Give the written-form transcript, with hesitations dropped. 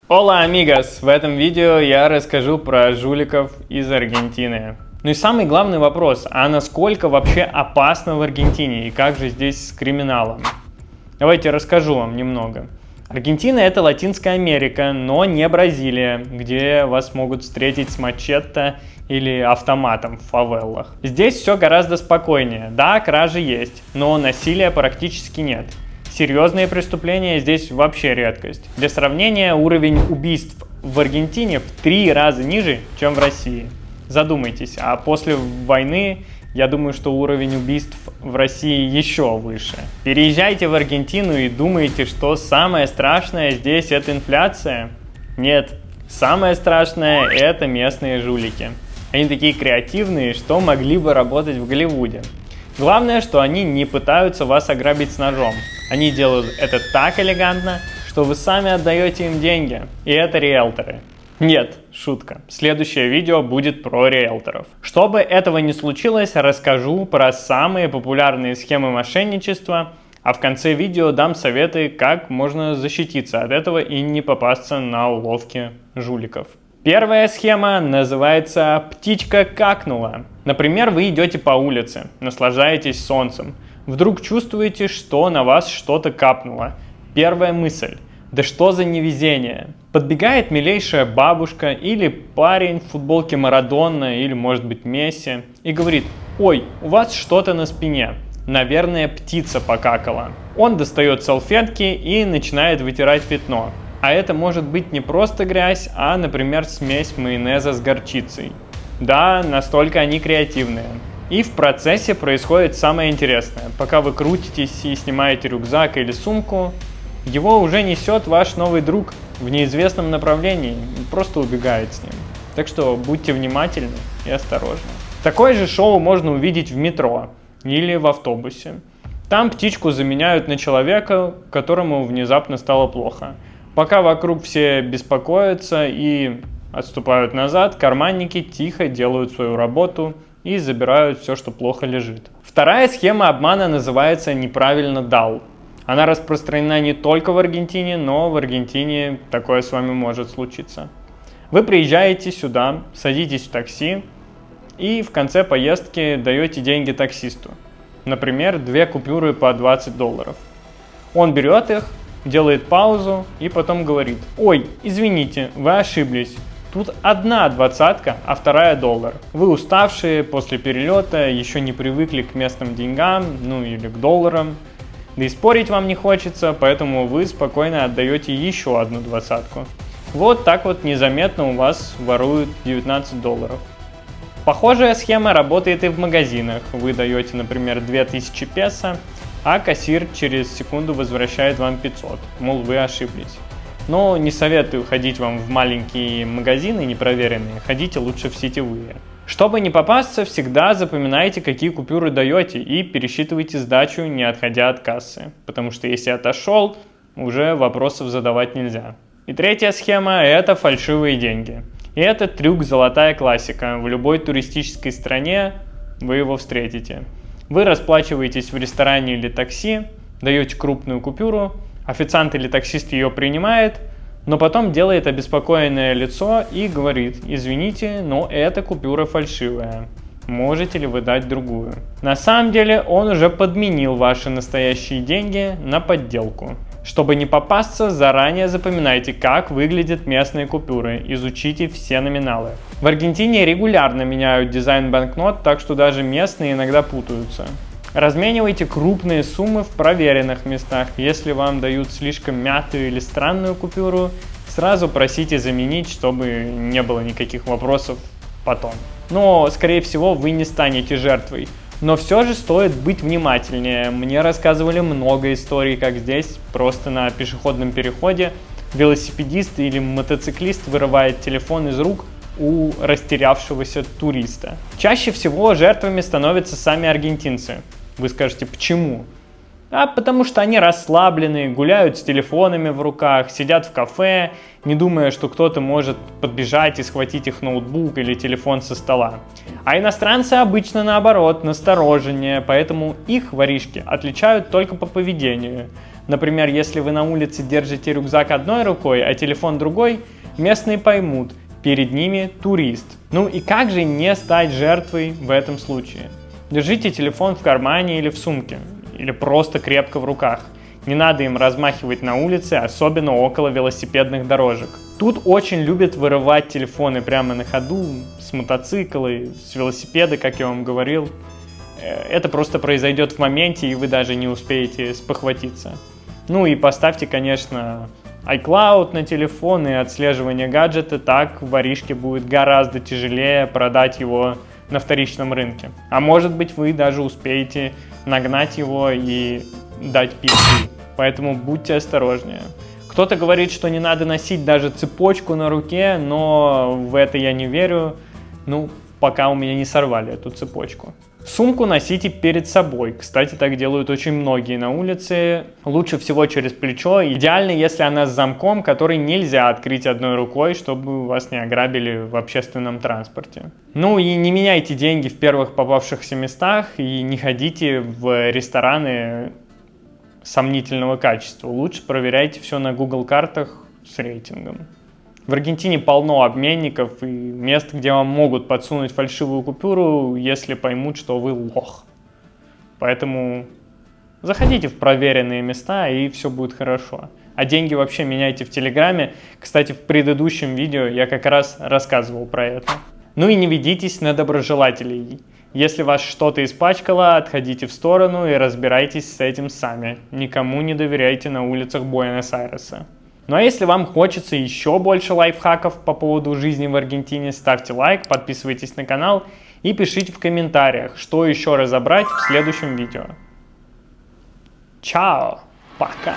Hola amigos! В этом видео я расскажу про жуликов из Аргентины. Ну и самый главный вопрос, а насколько вообще опасно в Аргентине и как же здесь с криминалом? Давайте расскажу вам немного. Аргентина — это Латинская Америка, но не Бразилия, где вас могут встретить с мачете или автоматом в фавелах. Здесь все гораздо спокойнее. Да, кражи есть, но насилия практически нет. Серьезные преступления здесь вообще редкость. Для сравнения, уровень убийств в Аргентине в 3 раза ниже, чем в России. Задумайтесь, а после войны, я думаю, что уровень убийств в России еще выше. Переезжайте в Аргентину и думаете, что самое страшное здесь это инфляция? Нет, самое страшное это местные жулики. Они такие креативные, что могли бы работать в Голливуде. Главное, что они не пытаются вас ограбить с ножом. Они делают это так элегантно, что вы сами отдаете им деньги. И это риэлторы. Нет, шутка. Следующее видео будет про риэлторов. Чтобы этого не случилось, расскажу про самые популярные схемы мошенничества, а в конце видео дам советы, как можно защититься от этого и не попасться на уловки жуликов. Первая схема называется «Птичка какнула». Например, вы идете по улице, наслаждаетесь солнцем. Вдруг чувствуете, что на вас что-то капнуло. Первая мысль – да что за невезение? Подбегает милейшая бабушка или парень в футболке Марадона или, может быть, Месси и говорит: «Ой, у вас что-то на спине. Наверное, птица покакала». Он достает салфетки и начинает вытирать пятно. А это может быть не просто грязь, а, например, смесь майонеза с горчицей. Да, настолько они креативные. И в процессе происходит самое интересное. Пока вы крутитесь и снимаете рюкзак или сумку, его уже несет ваш новый друг в неизвестном направлении и просто убегает с ним. Так что будьте внимательны и осторожны. Такое же шоу можно увидеть в метро или в автобусе. Там птичку заменяют на человека, которому внезапно стало плохо. Пока вокруг все беспокоятся и отступают назад, карманники тихо делают свою работу и забирают все, что плохо лежит. Вторая схема обмана называется «неправильно дал». Она распространена не только в Аргентине, но в Аргентине такое с вами может случиться. Вы приезжаете сюда, садитесь в такси и в конце поездки даете деньги таксисту. Например, 2 купюры по $20. Он берет их, делает паузу и потом говорит: «Ой, извините, вы ошиблись. Тут одна двадцатка, а вторая $1. Вы уставшие после перелета, еще не привыкли к местным деньгам, ну или к долларам. Да и спорить вам не хочется, поэтому вы спокойно отдаете еще одну двадцатку. Вот так вот незаметно у вас воруют $19. Похожая схема работает и в магазинах. Вы даете, например, 2000 песо, а кассир через секунду возвращает вам 500, мол, вы ошиблись. Но не советую ходить вам в маленькие магазины непроверенные, ходите лучше в сетевые. Чтобы не попасться, всегда запоминайте, какие купюры даете, и пересчитывайте сдачу, не отходя от кассы. Потому что если отошел, уже вопросов задавать нельзя. И третья схема – это фальшивые деньги. И этот трюк – золотая классика. В любой туристической стране вы его встретите. Вы расплачиваетесь в ресторане или такси, даете крупную купюру, официант или таксист ее принимает, но потом делает обеспокоенное лицо и говорит: «Извините, но эта купюра фальшивая. Можете ли вы дать другую?» На самом деле он уже подменил ваши настоящие деньги на подделку. Чтобы не попасться, заранее запоминайте, как выглядят местные купюры, изучите все номиналы. В Аргентине регулярно меняют дизайн банкнот, так что даже местные иногда путаются. Разменивайте крупные суммы в проверенных местах. Если вам дают слишком мятую или странную купюру, сразу просите заменить, чтобы не было никаких вопросов потом. Но, скорее всего, вы не станете жертвой. Но все же стоит быть внимательнее. Мне рассказывали много историй, как здесь просто на пешеходном переходе велосипедист или мотоциклист вырывает телефон из рук у растерявшегося туриста. Чаще всего жертвами становятся сами аргентинцы. Вы скажете, почему? А потому что они расслаблены, гуляют с телефонами в руках, сидят в кафе, не думая, что кто-то может подбежать и схватить их ноутбук или телефон со стола. А иностранцы обычно наоборот, настороженнее, поэтому их воришки отличают только по поведению. Например, если вы на улице держите рюкзак одной рукой, а телефон другой, местные поймут, перед ними турист. Ну и как же не стать жертвой в этом случае? Держите телефон в кармане или в сумке, или просто крепко в руках. Не надо им размахивать на улице, особенно около велосипедных дорожек. Тут очень любят вырывать телефоны прямо на ходу, с мотоцикла, с велосипеда, как я вам говорил. Это просто произойдет в моменте, и вы даже не успеете спохватиться. Ну и поставьте, конечно, iCloud на телефон и отслеживание гаджета, так воришке будет гораздо тяжелее продать его на вторичном рынке. А может быть, вы даже успеете нагнать его и дать пизды. Поэтому будьте осторожнее. Кто-то говорит, что не надо носить даже цепочку на руке, но в это я не верю. Ну, пока у меня не сорвали эту цепочку. Сумку носите перед собой. Кстати, так делают очень многие на улице. Лучше всего через плечо. Идеально, если она с замком, который нельзя открыть одной рукой, чтобы вас не ограбили в общественном транспорте. Ну и не меняйте деньги в первых попавшихся местах и не ходите в рестораны сомнительного качества. Лучше проверяйте все на Google картах с рейтингом. В Аргентине полно обменников и мест, где вам могут подсунуть фальшивую купюру, если поймут, что вы лох. Поэтому заходите в проверенные места, и все будет хорошо. А деньги вообще меняйте в Телеграме. Кстати, в предыдущем видео я как раз рассказывал про это. Ну и не ведитесь на доброжелателей. Если вас что-то испачкало, отходите в сторону и разбирайтесь с этим сами. Никому не доверяйте на улицах Буэнос-Айреса. Ну а если вам хочется еще больше лайфхаков по поводу жизни в Аргентине, ставьте лайк, подписывайтесь на канал и пишите в комментариях, что еще разобрать в следующем видео. Чао! Пока!